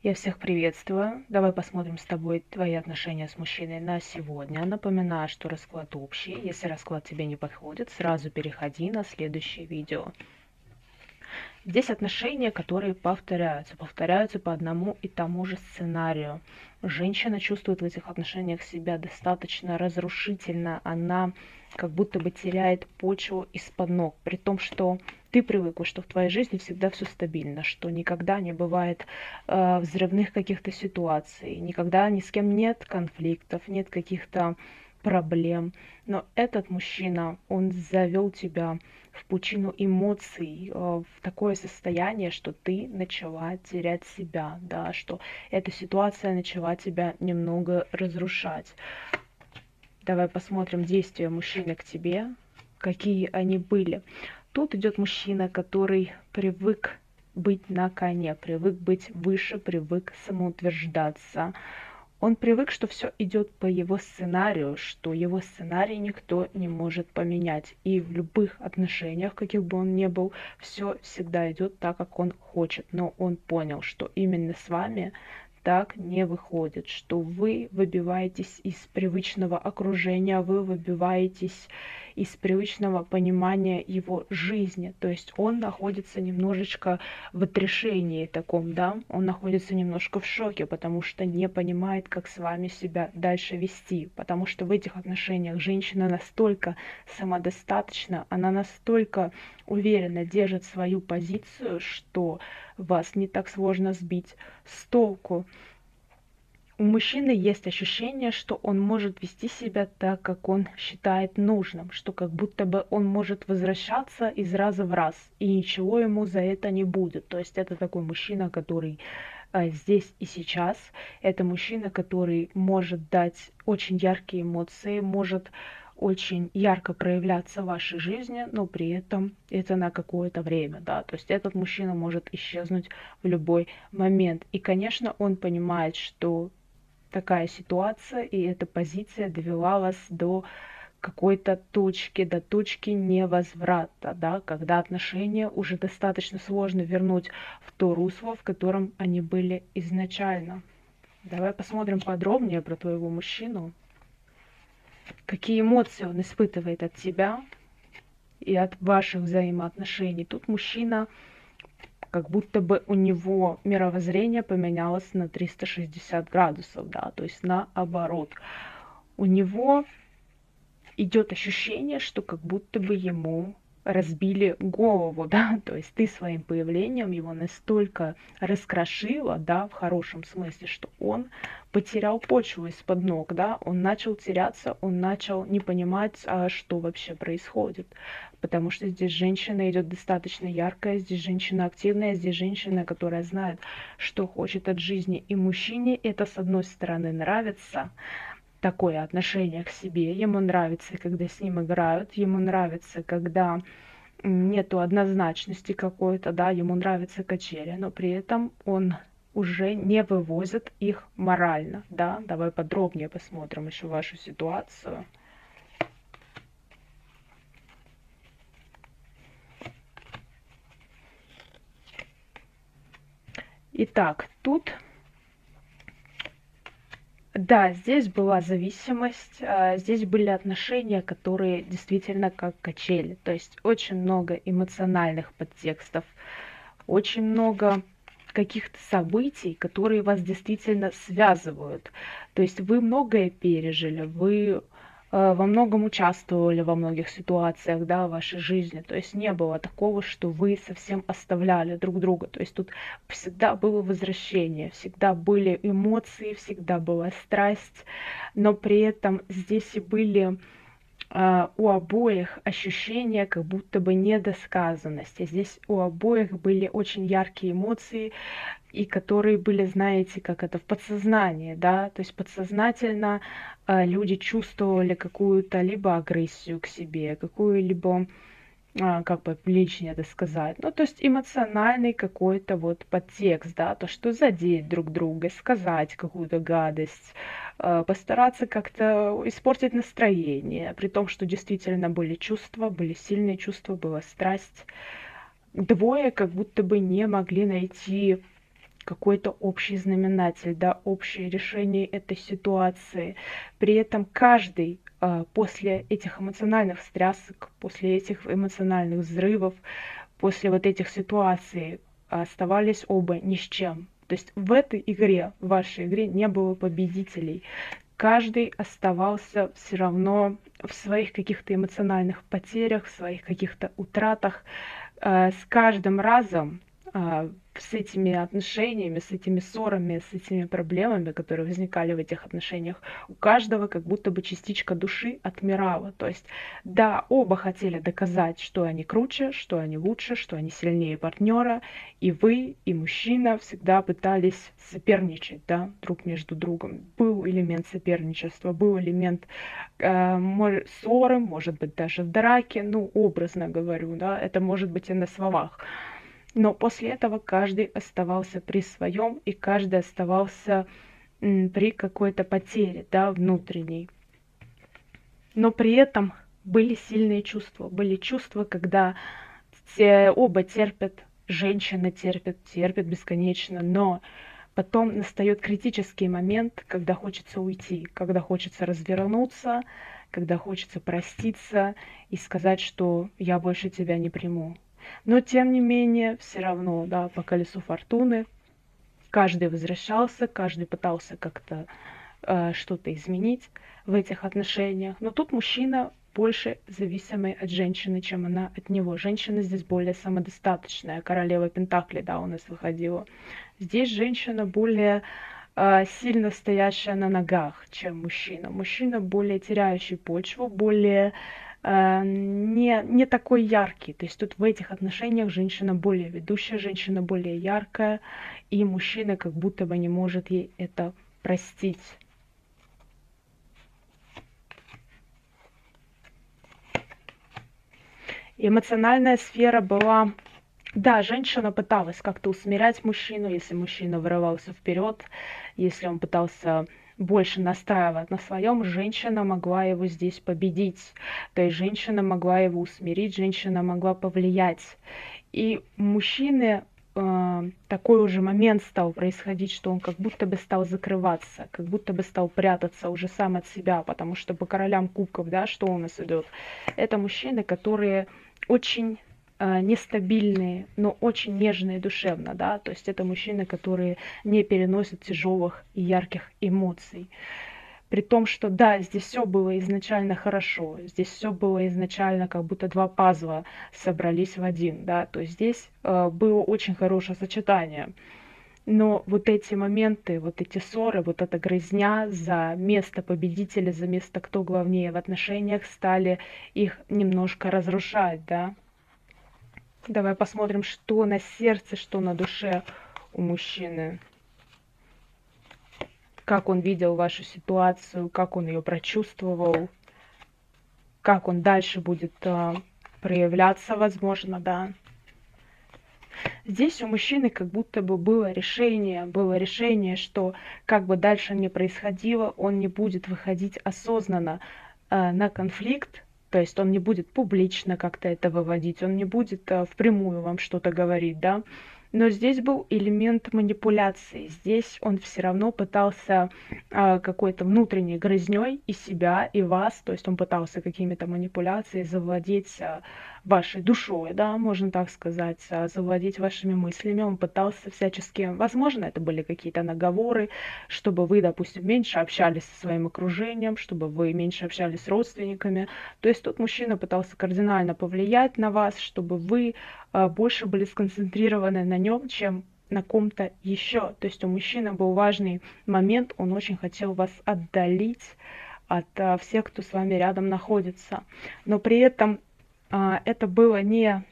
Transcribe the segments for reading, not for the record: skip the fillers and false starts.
Я всех приветствую. Давай посмотрим с тобой твои отношения с мужчиной на сегодня. Напоминаю, что расклад общий. Если расклад тебе не подходит, сразу переходи на следующее видео. Здесь отношения, которые повторяются по одному и тому же сценарию. Женщина чувствует в этих отношениях себя достаточно разрушительно, она как будто бы теряет почву из-под ног, при том, что ты привыкла, что в твоей жизни всегда все стабильно, что никогда не бывает взрывных каких-то ситуаций, никогда ни с кем нет конфликтов, нет каких-то проблем. Но этот мужчина, он завел тебя в пучину эмоций, в такое состояние, что ты начала терять себя, да, что эта ситуация начала тебя немного разрушать. Давай посмотрим действия мужчины к тебе, какие они были. Тут идет мужчина, который привык быть на коне, привык быть выше, привык самоутверждаться. Он привык, что все идет по его сценарию, что его сценарий никто не может поменять. И в любых отношениях, каких бы он ни был, все всегда идет так, как он хочет. Но он понял, что именно с вами так не выходит, что вы выбиваетесь из привычного окружения, вы выбиваетесь из привычного понимания его жизни. То есть он находится немножечко в отрешении таком, да, он находится немножко в шоке, потому что не понимает, как с вами себя дальше вести, потому что в этих отношениях женщина настолько самодостаточна, она настолько уверенно держит свою позицию, что вас не так сложно сбить с толку. У мужчины есть ощущение, что он может вести себя так, как он считает нужным, что как будто бы он может возвращаться из раза в раз, и ничего ему за это не будет. То есть это такой мужчина, который здесь и сейчас. Это мужчина, который может дать очень яркие эмоции, может очень ярко проявляться в вашей жизни, но при этом это на какое-то время, да, то есть этот мужчина может исчезнуть в любой момент. И, конечно, он понимает, что такая ситуация и эта позиция довела вас до какой-то точки, до точки невозврата, да, когда отношения уже достаточно сложно вернуть в то русло, в котором они были изначально. Давай посмотрим подробнее про твоего мужчину, какие эмоции он испытывает от тебя и от ваших взаимоотношений. Тут мужчина, как будто бы у него мировоззрение поменялось на 360 градусов, да, то есть наоборот. У него идет ощущение, что как будто бы ему разбили голову, да, то есть ты своим появлением его настолько раскрошила, да, в хорошем смысле, что он потерял почву из-под ног, да, он начал теряться, он начал не понимать, что вообще происходит, потому что здесь женщина идет достаточно яркая, здесь женщина активная, здесь женщина, которая знает, что хочет от жизни, и мужчине это, с одной стороны, нравится, такое отношение к себе. Ему нравится, когда с ним играют, ему нравится, когда нету однозначности какой-то, да, ему нравятся качели, но при этом он уже не вывозит их морально, да. Давай подробнее посмотрим еще вашу ситуацию. Итак, тут да, здесь была зависимость, здесь были отношения, которые действительно как качели. То есть очень много эмоциональных подтекстов, очень много каких-то событий, которые вас действительно связывают. То есть вы многое пережили, вы во многом участвовали во многих ситуациях, да, в вашей жизни. То есть не было такого, что вы совсем оставляли друг друга. То есть тут всегда было возвращение, всегда были эмоции, всегда была страсть, но при этом здесь и были у обоих ощущения как будто бы недосказанности. Здесь у обоих были очень яркие эмоции, и которые были, знаете, как это в подсознании, да, то есть подсознательно люди чувствовали какую-то либо агрессию к себе, какую-либо как бы личнее это сказать, ну, то есть эмоциональный какой-то вот подтекст, да, то, что задеть друг друга, сказать какую-то гадость, постараться как-то испортить настроение, при том, что действительно были чувства, были сильные чувства, была страсть. Двое как будто бы не могли найти какой-то общий знаменатель, да, общее решение этой ситуации. При этом каждый после этих эмоциональных встрясок, после этих эмоциональных взрывов, после вот этих ситуаций оставались оба ни с чем. То есть в этой игре, в вашей игре не было победителей. Каждый оставался все равно в своих каких-то эмоциональных потерях, в своих каких-то утратах. С каждым разом с этими отношениями, с этими ссорами, с этими проблемами, которые возникали в этих отношениях, у каждого как будто бы частичка души отмирала. То есть, да, оба хотели доказать, что они круче, что они лучше, что они сильнее партнера, и вы, и мужчина всегда пытались соперничать, да, друг между другом. Был элемент соперничества, был элемент ссоры, может быть, даже в драке, ну, образно говорю, да, это может быть и на словах. Но после этого каждый оставался при своем, и каждый оставался при какой-то потере, да, внутренней. Но при этом были сильные чувства. Были чувства, когда оба терпят, женщина терпит бесконечно, но потом настает критический момент, когда хочется уйти, когда хочется развернуться, когда хочется проститься и сказать, что я больше тебя не приму. Но тем не менее, все равно, да, по колесу фортуны каждый возвращался, каждый пытался как-то что-то изменить в этих отношениях. Но тут мужчина больше зависимый от женщины, чем она от него. Женщина здесь более самодостаточная. Королева Пентаклей, да, у нас выходила. Здесь женщина более сильно стоящая на ногах, чем мужчина. Мужчина более теряющий почву, более не такой яркий. То есть тут в этих отношениях женщина более ведущая, женщина более яркая, и мужчина как будто бы не может ей это простить. Эмоциональная сфера была... Да, женщина пыталась как-то усмирять мужчину, если мужчина вырывался вперед, если он пытался больше настаивать на своем, женщина могла его здесь победить. То есть женщина могла его усмирить, женщина могла повлиять. И мужчины такой уже момент стал происходить, что он как будто бы стал закрываться, как будто бы стал прятаться уже сам от себя, потому что по королям кубков, да, что у нас идет? Это мужчины, которые очень нестабильные, но очень нежные душевно, да, то есть это мужчины, которые не переносят тяжелых и ярких эмоций. При том, что да, здесь все было изначально хорошо, здесь все было изначально как будто два пазла собрались в один, да, то есть здесь было очень хорошее сочетание. Но вот эти моменты, вот эти ссоры, вот эта грызня за место победителя, за место кто главнее в отношениях стали их немножко разрушать, да. Давай посмотрим, что на сердце, что на душе у мужчины. Как он видел вашу ситуацию, как он ее прочувствовал, как он дальше будет проявляться, возможно, да. Здесь у мужчины как будто бы было решение, что как бы дальше ни происходило, он не будет выходить осознанно на конфликт, то есть он не будет публично как-то это выводить, он не будет впрямую вам что-то говорить, да. Но здесь был элемент манипуляции. Здесь он все равно пытался какой-то внутренней грызней и себя, и вас, то есть он пытался какими-то манипуляциями завладеть вашей душой, да, можно так сказать, завладеть вашими мыслями. Он пытался всячески, возможно, это были какие-то наговоры, чтобы вы, допустим, меньше общались со своим окружением, чтобы вы меньше общались с родственниками. То есть тут мужчина пытался кардинально повлиять на вас, чтобы вы больше были сконцентрированы на нем, чем на ком-то еще. То есть у мужчины был важный момент, он очень хотел вас отдалить от всех, кто с вами рядом находится. Но при этом это было не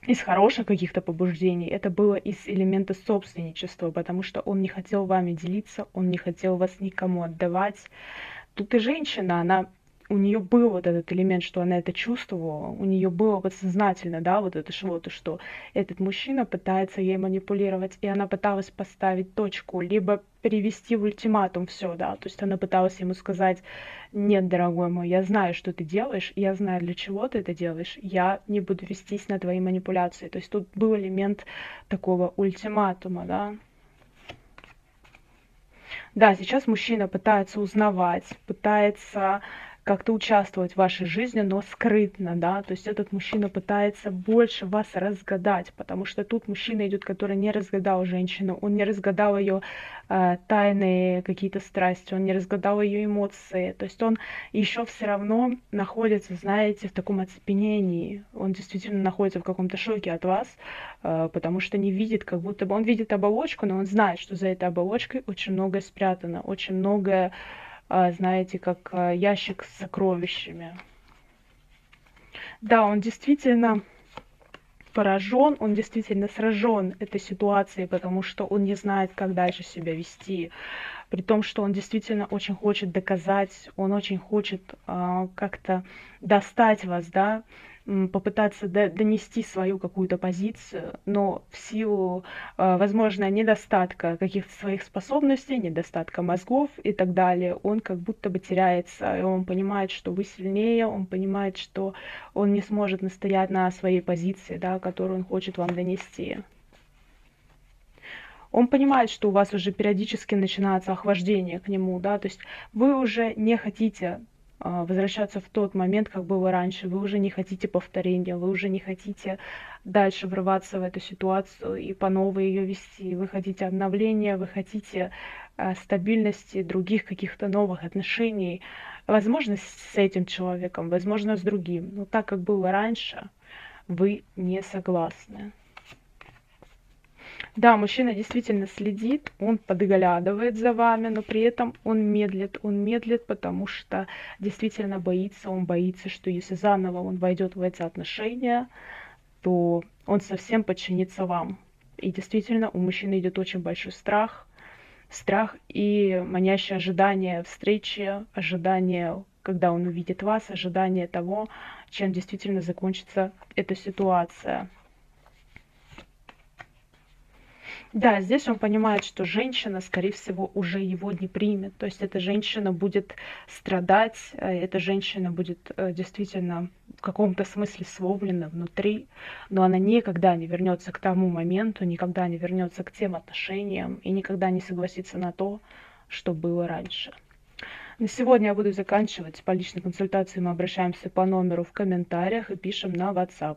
из хороших каких-то побуждений, это было из элемента собственничества, потому что он не хотел вами делиться, он не хотел вас никому отдавать. Тут и женщина, у нее был вот этот элемент, что она это чувствовала, у нее было подсознательно, да, вот это что-то, что этот мужчина пытается ей манипулировать, и она пыталась поставить точку, либо перевести в ультиматум все, да, то есть она пыталась ему сказать: нет, дорогой мой, я знаю, что ты делаешь, я знаю, для чего ты это делаешь, я не буду вестись на твои манипуляции. То есть тут был элемент такого ультиматума, да. Да, сейчас мужчина пытается узнавать, пытается как-то участвовать в вашей жизни, но скрытно, да, то есть этот мужчина пытается больше вас разгадать, потому что тут мужчина идет, который не разгадал женщину, он не разгадал ее тайные какие-то страсти, он не разгадал ее эмоции, то есть он еще все равно находится, знаете, в таком оцепенении, он действительно находится в каком-то шоке от вас, потому что не видит, как будто бы он видит оболочку, но он знает, что за этой оболочкой очень многое спрятано, очень многое, знаете, как ящик с сокровищами. Да, он действительно поражен, он действительно сражен этой ситуацией, потому что он не знает, как дальше себя вести. При том, что он действительно очень хочет доказать, он очень хочет как-то достать вас, да, попытаться донести свою какую-то позицию, но в силу, возможно, недостатка каких-то своих способностей, недостатка мозгов и так далее, он как будто бы теряется, и он понимает, что вы сильнее, он понимает, что он не сможет настоять на своей позиции, да, которую он хочет вам донести. Он понимает, что у вас уже периодически начинается охлаждение к нему, да, то есть вы уже не хотите возвращаться в тот момент, как было раньше, вы уже не хотите повторения, вы уже не хотите дальше врываться в эту ситуацию и по новой ее вести, вы хотите обновления, вы хотите стабильности, других каких-то новых отношений, возможно, с этим человеком, возможно, с другим, но так, как было раньше, вы не согласны. Да, мужчина действительно следит, он подглядывает за вами, но при этом он медлит, потому что действительно боится, он боится, что если заново он войдет в эти отношения, то он совсем подчинится вам. И действительно, у мужчины идет очень большой страх, страх и манящее ожидание встречи, ожидание, когда он увидит вас, ожидание того, чем действительно закончится эта ситуация. Да, здесь он понимает, что женщина, скорее всего, уже его не примет. То есть эта женщина будет страдать, эта женщина будет действительно в каком-то смысле сломлена внутри, но она никогда не вернется к тому моменту, никогда не вернется к тем отношениям и никогда не согласится на то, что было раньше. На сегодня я буду заканчивать. По личной консультации мы обращаемся по номеру в комментариях и пишем на WhatsApp.